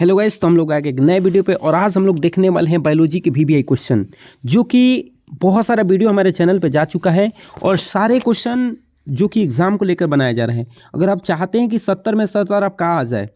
Hello guys, तो हम लोग आए एक नए वीडियो पे और आज हम लोग देखने वाले हैं बायोलॉजी के वीवीआई क्वेश्चन, जो कि बहुत सारा वीडियो हमारे चैनल पे जा चुका है और सारे क्वेश्चन जो कि एग्ज़ाम को लेकर बनाए जा रहे हैं। अगर आप चाहते हैं कि 70 में 70 आपका आ जाए,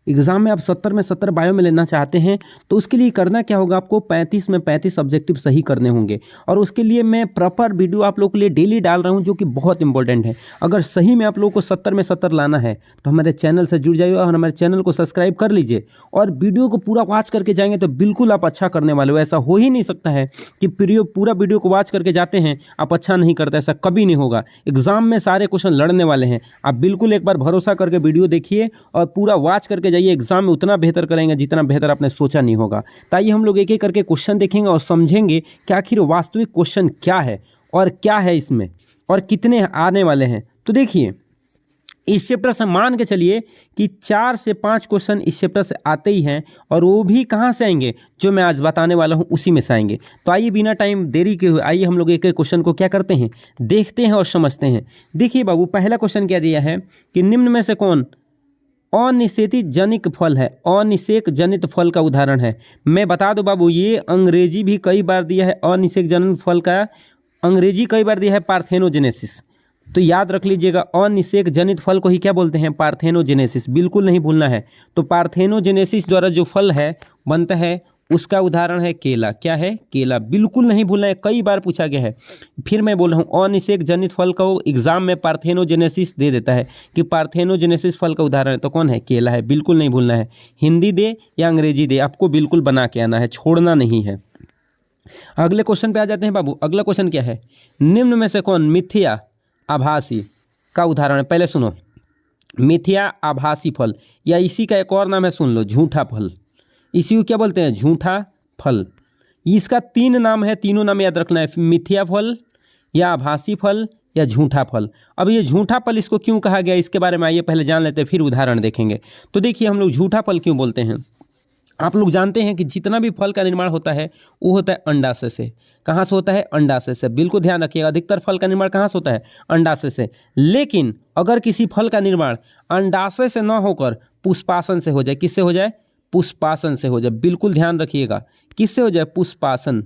एग्ज़ाम में आप 70 में 70 बायो में लेना चाहते हैं, तो उसके लिए करना क्या होगा, आपको 35 में 35 ऑब्जेक्टिव सही करने होंगे। और उसके लिए मैं प्रॉपर वीडियो आप लोगों के लिए डेली डाल रहा हूं, जो कि बहुत इंपॉर्टेंट है। अगर सही में आप लोगों को 70 में 70 लाना है तो हमारे चैनल से जुड़ जाइए और हमारे चैनल को सब्सक्राइब कर लीजिए और वीडियो को पूरा वॉच करके जाएंगे तो बिल्कुल आप अच्छा करने वाले हो। ऐसा हो ही नहीं सकता है कि पूरा वीडियो को वॉच करके जाते हैं आप अच्छा नहीं करते, ऐसा कभी नहीं होगा। एग्ज़ाम में सारे क्वेश्चन लड़ने वाले हैं, आप बिल्कुल एक बार भरोसा करके वीडियो देखिए और पूरा वॉच करके जाइए। एग्जाम में उतना बेहतर करेंगे जितना बेहतर आपने सोचा नहीं होगा। ताइए हम लोग एक एक करके क्वेश्चन देखेंगे और समझेंगे कि आखिर वास्तविक क्वेश्चन क्या है और क्या है इसमें और कितने आने वाले हैं। तो देखिए, इस चैप्टर से मान के चलिए कि 4 से 5 क्वेश्चन इस चैप्टर से आते ही हैं और वो भी कहाँ से आएंगे, जो मैं आज बताने वाला हूँ उसी में से आएंगे। तो आइए बिना टाइम देरी के हुए आइए हम लोग एक एक क्वेश्चन को क्या करते हैं, देखते हैं और समझते हैं। देखिए बाबू, पहला क्वेश्चन क्या दिया है कि निम्न में से कौन अनिषेचित जनित फल है। अनिषेक जनित फल का उदाहरण है। मैं बता दूं बाबू, ये अंग्रेजी भी कई बार दिया है। अनिषेक जनित फल का अंग्रेजी कई बार दिया है, पार्थेनोजेनेसिस। तो याद रख लीजिएगा, अनिषेक जनित फल को ही क्या बोलते हैं, पार्थेनोजेनेसिस। बिल्कुल नहीं भूलना है। तो पार्थेनोजेनेसिस द्वारा जो फल है बनता है उसका उदाहरण है केला। क्या है, केला। बिल्कुल नहीं भूलना है, कई बार पूछा गया है। फिर मैं बोल रहा हूँ, अनिषेक जनित फल को एग्जाम में पार्थेनोजेनेसिस दे देता है कि पार्थेनोजेनेसिस फल का उदाहरण है, तो कौन है, केला है। बिल्कुल नहीं भूलना है, हिंदी दे या अंग्रेजी दे, आपको बिल्कुल बना के आना है, छोड़ना नहीं है। अगले क्वेश्चन पे आ जाते हैं बाबू। अगला क्वेश्चन क्या है, निम्न में से कौन मिथ्या आभासी का उदाहरण है। पहले सुनो, मिथ्या आभासी फल या इसी का एक और नाम है, सुन लो, झूठा फल। इसी को क्या बोलते हैं, झूठा फल। इसका 3 नाम है, तीनों नाम याद रखना है, मिथ्या फल या आभासी फल या झूठा फल। अब ये झूठा फल इसको क्यों कहा गया, इसके बारे में आइए पहले जान लेते हैं, फिर उदाहरण देखेंगे। तो देखिए, हम लोग झूठा फल क्यों बोलते हैं। आप लोग जानते हैं कि जितना भी फल का निर्माण होता है वो होता है अंडाशय से। कहाँ से होता है, अंडाशय से। बिल्कुल ध्यान रखिएगा, अधिकतर फल का निर्माण कहाँ से होता है, अंडाशय से। लेकिन अगर किसी फल का निर्माण अंडाशय से न होकर पुष्पासन से हो जाए, किससे हो जाए, पुष्पासन से हो जाए। बिल्कुल ध्यान रखिएगा, किससे हो जाए, पुष्पासन।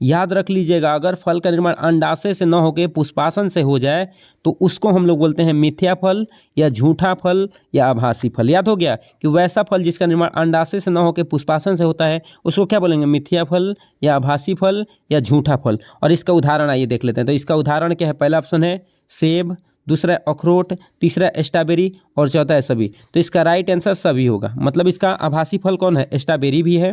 याद रख लीजिएगा, अगर फल का निर्माण अंडाशय से न होकर पुष्पासन से हो जाए तो उसको हम लोग बोलते हैं मिथ्या फल या झूठा फल या आभासी फल। याद हो गया कि वैसा फल जिसका निर्माण अंडाशय से न होकर पुष्पासन से होता है उसको क्या बोलेंगे, मिथ्या फल या आभासी फल या झूठा फल। और इसका उदाहरण आइए देख लेते हैं। तो इसका उदाहरण क्या है, पहला ऑप्शन है सेब, दूसरा है अखरोट, तीसरा स्ट्रॉबेरी और चौथा है सभी। तो इसका राइट आंसर सभी होगा। मतलब इसका आभासी फल कौन है, स्ट्रॉबेरी भी है,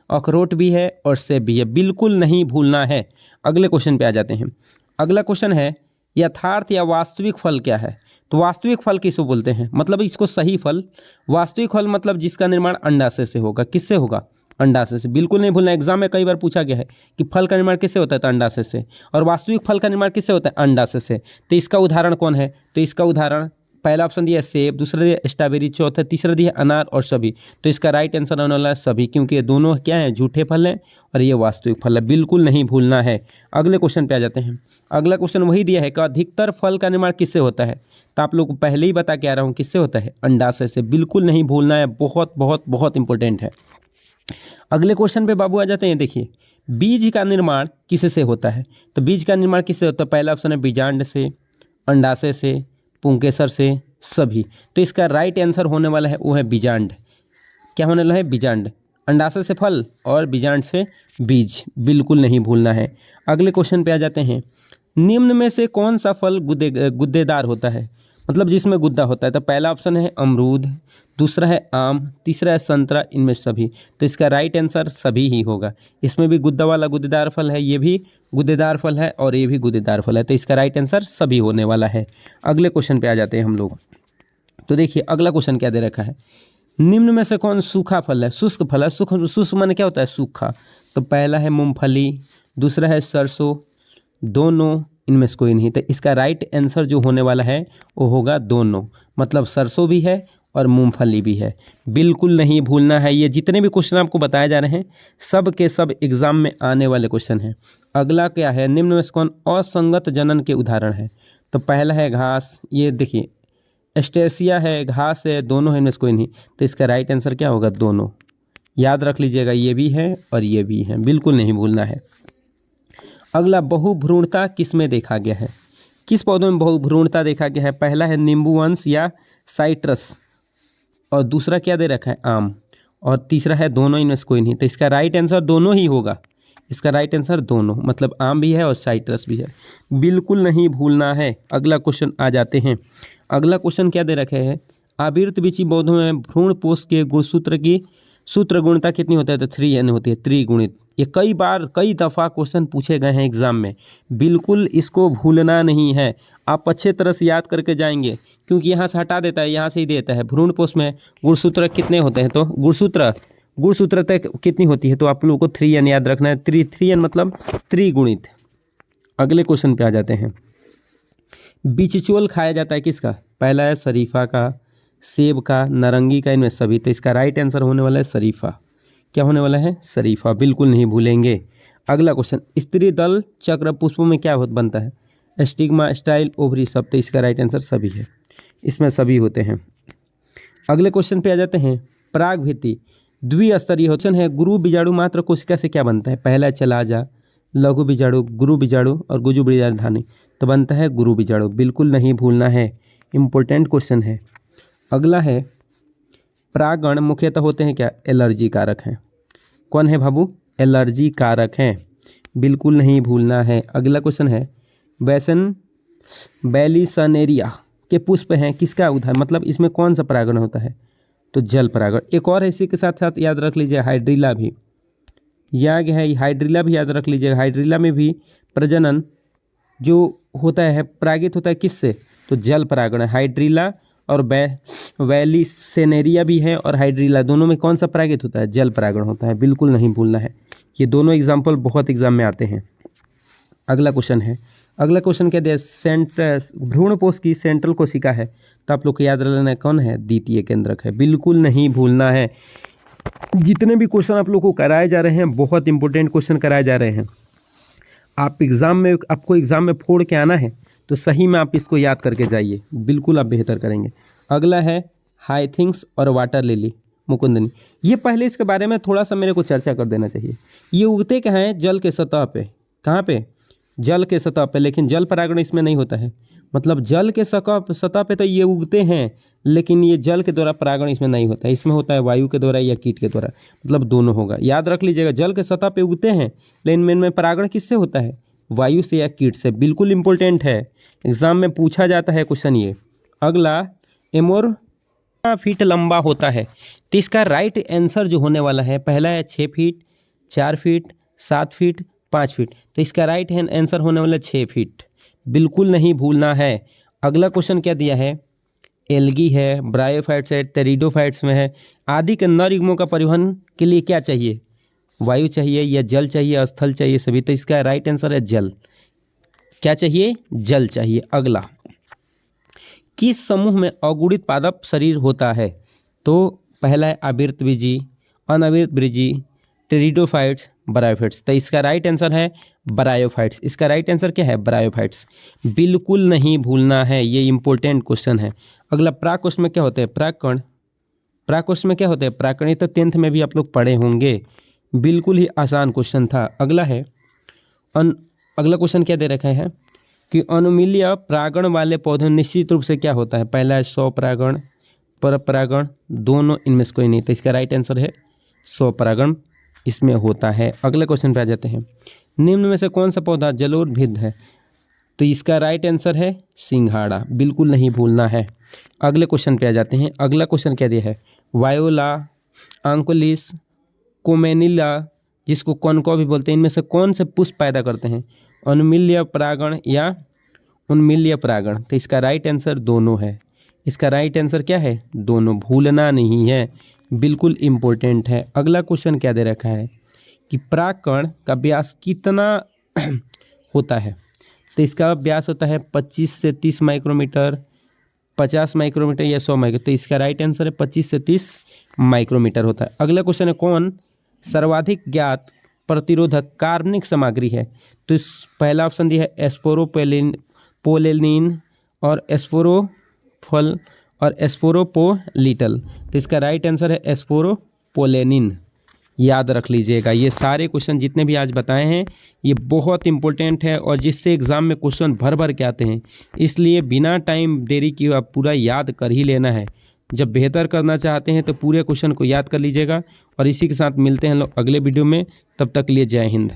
अखरोट भी है और सेब भी है। बिल्कुल नहीं भूलना है। अगले क्वेश्चन पे आ जाते हैं। अगला क्वेश्चन है, यथार्थ या वास्तविक फल क्या है। तो वास्तविक फल किसको बोलते हैं, मतलब इसको सही फल। वास्तविक फल मतलब जिसका निर्माण अंडाशय से होगा। किससे होगा, अंडाशय से। बिल्कुल नहीं भूलना, एग्जाम में कई बार पूछा गया है कि फल का निर्माण किससे होता है, तो अंडाशय से। और वास्तविक फल का निर्माण किससे होता है, अंडाशय से। तो इसका उदाहरण कौन है, तो इसका उदाहरण पहला ऑप्शन दिया है सेब, दूसरा दिया स्ट्रॉबेरी, चौथा तीसरा दिया अनार और सभी। तो इसका राइट आंसर आने वाला है सभी, क्योंकि ये दोनों क्या हैं, झूठे फल हैं और ये वास्तविक फल है। बिल्कुल नहीं भूलना है। अगले क्वेश्चन पे आ जाते हैं। अगला क्वेश्चन वही दिया है कि अधिकतर फल का निर्माण किससे होता है। तो आप लोग को पहले ही बता के आ रहा हूँ किससे होता है, अंडाशय से। बिल्कुल नहीं भूलना है, बहुत बहुत बहुत इंपॉर्टेंट है। अगले क्वेश्चन पे बाबू आ जाते हैं। देखिए, बीज का निर्माण किससे होता है। तो बीज का निर्माण किससे होता है, पहला ऑप्शन है बीजांड से, अंडाशय से, पुंकेसर से, सभी। तो इसका राइट आंसर होने वाला है वो है बीजांड। क्या होने वाला है, बीजांड। अंडाशय से फल और बीजांड से बीज। बिल्कुल नहीं भूलना है। अगले क्वेश्चन पे आ जाते हैं। निम्न में से कौन सा फल गुद्देदार होता है, मतलब जिसमें गुद्दा होता है। तो पहला ऑप्शन है अमरूद, दूसरा है आम, तीसरा है संतरा, इनमें सभी। तो इसका राइट आंसर सभी ही होगा। इसमें भी गुद्दा वाला गुद्देदार फल है, ये भी गुद्देदार फल है और ये भी गुद्देदार फल है। तो इसका राइट आंसर सभी होने वाला है। अगले क्वेश्चन पे आ जाते हैं हम लोग। तो देखिए, अगला क्वेश्चन क्या दे रखा है, निम्न में से कौन सूखा फल है, शुष्क फल है। शुष्क माने क्या होता है, सूखा। तो पहला है मूंगफली, दूसरा है सरसों, दोनों, इनमें से कोई नहीं। तो इसका राइट आंसर जो होने वाला है वो होगा दोनों, मतलब सरसों भी है और मूंगफली भी है। बिल्कुल नहीं भूलना है। ये जितने भी क्वेश्चन आपको बताए जा रहे हैं सब के सब एग्जाम में आने वाले क्वेश्चन हैं। अगला क्या है, निम्न में से कौन असंगत जनन के उदाहरण है। तो पहला है घास, ये देखिए एस्टेसिया है, घास है, दोनों है, इनमें से कोई नहीं। तो इसका राइट आंसर क्या होगा, दोनों। याद रख लीजिएगा, ये भी है और ये भी है, बिल्कुल नहीं भूलना है। अगला, बहुभ्रूणता किस में देखा गया है? किस पौधों में बहुभ्रूणता देखा गया है? पहला है नींबू वंश या साइट्रस, और दूसरा क्या दे रखा है? आम, और तीसरा है दोनों, इनमें से कोई नहीं। तो इसका राइट आंसर दोनों ही होगा। इसका राइट आंसर दोनों, मतलब आम भी है और साइट्रस भी है, बिल्कुल नहीं भूलना है। अगला क्वेश्चन आ जाते हैं। अगला क्वेश्चन क्या दे रखे हैं? आवृतबीजी पौधों में भ्रूण पोष के गुणसूत्र की सूत्र गुणता कितनी होता है? तो 3n होती है, त्रिगुणित। ये कई दफ़ा क्वेश्चन पूछे गए हैं एग्जाम में, बिल्कुल इसको भूलना नहीं है। आप अच्छे तरह से याद करके जाएंगे, क्योंकि यहाँ से हटा देता है, यहाँ से ही देता है। भ्रूण पोष में गुणसूत्र कितने होते हैं? तो गुणसूत्र तक कितनी होती है? तो आप लोगों को 3n याद रखना है। 3n मतलब त्रिगुणित। अगले क्वेश्चन पे आ जाते हैं। बिचचोल खाया जाता है किसका? पहला है शरीफा का, सेब का, नारंगी का, इनमें सभी। तो इसका राइट आंसर होने वाला है शरीफा। क्या होने वाला है? शरीफा, बिल्कुल नहीं भूलेंगे। अगला क्वेश्चन, स्त्री दल चक्र पुष्पों में क्या बनता है? स्टिग्मा, स्टाइल, ओवरी, सब। तो इसका राइट आंसर सभी है, इसमें सभी होते हैं। अगले क्वेश्चन पे आ जाते हैं। परागभित्ति द्विस्तरीय क्वेश्चन है। गुरु बीजाणु मात्र कोशिका से क्या बनता है? पहला चलाजा, लघु बीजाणु, गुरु बीजाणु और गुजु बीजाणुधानी। तो बनता है गुरु बीजाणु, बिल्कुल नहीं भूलना है, इंपॉर्टेंट क्वेश्चन है। अगला है, परागण मुख्यतः होते हैं क्या? एलर्जी कारक हैं। कौन है बाबू? एलर्जी कारक हैं, बिल्कुल नहीं भूलना है। अगला क्वेश्चन है, बैलिसनेरिया के पुष्प हैं किसका उदाहरण? मतलब इसमें कौन सा परागण होता है? तो जल परागण। एक और इसी के साथ साथ याद रख लीजिए, हाइड्रिला भी, याद है, हाइड्रिला भी याद रख लीजिएगा। हाइड्रिला में भी प्रजनन जो होता है परागित होता है किससे? तो जल परागण है। हाइड्रिला और बैलिसनेरिया भी है, और हाइड्रिला, दोनों में कौन सा परागित होता है? जल परागण होता है, बिल्कुल नहीं भूलना है। ये दोनों एग्जाम्पल बहुत एग्जाम में आते हैं। अगला क्वेश्चन है, अगला क्वेश्चन क्या दिया? भ्रूणपोष की सेंट्रल कोशिका है, तो आप लोग को याद रखना है कौन है? द्वितीय केंद्रक है, बिल्कुल नहीं भूलना है। जितने भी क्वेश्चन आप लोग को कराए जा रहे हैं, बहुत इंपॉर्टेंट क्वेश्चन कराए जा रहे हैं। आपको एग्जाम में फोड़ के आना है, तो सही में आप इसको याद करके जाइए, बिल्कुल आप बेहतर करेंगे। अगला है हाइथिंग्स और वाटर लिली मुकुंदनी। ये पहले इसके बारे में थोड़ा सा मेरे को चर्चा कर देना चाहिए। ये उगते कहाँ हैं? जल के सतह पे। कहाँ पे? जल के सतह पे, लेकिन जल परागण इसमें नहीं होता है। मतलब जल के सतह पे तो ये उगते हैं, लेकिन ये जल के द्वारा परागण इसमें नहीं होता है। इसमें होता है वायु के द्वारा या कीट के द्वारा, मतलब दोनों होगा। याद रख लीजिएगा, जल के सतह पे उगते हैं, लेकिन इनमें परागण किससे होता है? वायु से या कीट से, बिल्कुल इंपॉर्टेंट है, एग्जाम में पूछा जाता है क्वेश्चन ये। अगला, एमोर फीट लंबा होता है, तो इसका राइट आंसर जो होने वाला है, पहला है 6 फीट, 4 फीट, 7 फीट, 5 फीट। तो इसका राइट हैंड आंसर होने वाला 6 फीट, बिल्कुल नहीं भूलना है। अगला क्वेश्चन क्या दिया है? एल्गी है, ब्रायोफाइट्स है, टेरिडोफाइट्स में है, आदि के नर युग्मों का परिवहन के लिए क्या चाहिए? वायु चाहिए या जल चाहिए, स्थल चाहिए, सभी। तो इसका राइट आंसर है जल। क्या चाहिए? जल चाहिए। अगला, किस समूह में अगुणित पादप शरीर होता है? तो पहला है आवृतबीजी, अनावृतबीजी, टेरिडोफाइट्स, ब्रायोफाइट्स। तो इसका राइट आंसर है ब्रायोफाइट्स। इसका राइट आंसर क्या है? ब्रायोफाइट्स, बिल्कुल नहीं भूलना है, ये इंपॉर्टेंट क्वेश्चन है। अगला, प्राकोष्ठ में क्या होते हैं? प्राकण। प्राकोष्ठ में क्या होते हैं? प्राकण। तो 10th में भी आप लोग पढ़े होंगे, बिल्कुल ही आसान क्वेश्चन था। अगला है अगला क्वेश्चन क्या दे रखे हैं कि अनुमील्य परागण वाले पौधे निश्चित रूप से क्या होता है? पहला है स्वपरागण, परपरागण, दोनों, इनमें से कोई नहीं। तो इसका राइट आंसर है स्वपरागण, इसमें होता है। अगले क्वेश्चन पे आ जाते हैं। निम्न में से कौन सा पौधा जलोद्भिद है? तो इसका राइट आंसर है सिंघाड़ा, बिल्कुल नहीं भूलना है। अगले क्वेश्चन पे आ जाते हैं। अगला क्वेश्चन क्या दिया है? वायोला, आंकुलिस, कोमेनिला, जिसको कॉनकॉ भी बोलते हैं, इनमें से कौन से पुष्प पैदा करते हैं? अनुमील्य परागण या उन्मील्य परागण। तो इसका राइट आंसर दोनों है। इसका राइट आंसर क्या है? दोनों, भूलना नहीं है, बिल्कुल इम्पोर्टेंट है। अगला क्वेश्चन क्या दे रखा है कि परागकण का व्यास कितना होता है? तो इसका व्यास होता है 25 से 30 माइक्रोमीटर, 50 माइक्रोमीटर या 100 माइक्रोमीटर। तो इसका राइट आंसर है 25 से 30 माइक्रोमीटर होता है। अगला क्वेश्चन है, कौन सर्वाधिक ज्ञात प्रतिरोधक कार्बनिक सामग्री है? तो इस पहला ऑप्शन दिया है एस्पोरोपोलेनिन और एस्पोरोफल और एस्पोरोपोलिटल। तो इसका राइट आंसर है एस्पोरोपोलेनिन, याद रख लीजिएगा। ये सारे क्वेश्चन जितने भी आज बताए हैं ये बहुत इंपॉर्टेंट है और जिससे एग्ज़ाम में क्वेश्चन भर भर के आते हैं, इसलिए बिना टाइम देरी किए आप पूरा याद कर ही लेना है। जब बेहतर करना चाहते हैं तो पूरे क्वेश्चन को याद कर लीजिएगा। और इसी के साथ मिलते हैं लोग अगले वीडियो में, तब तक के लिए जय हिंद।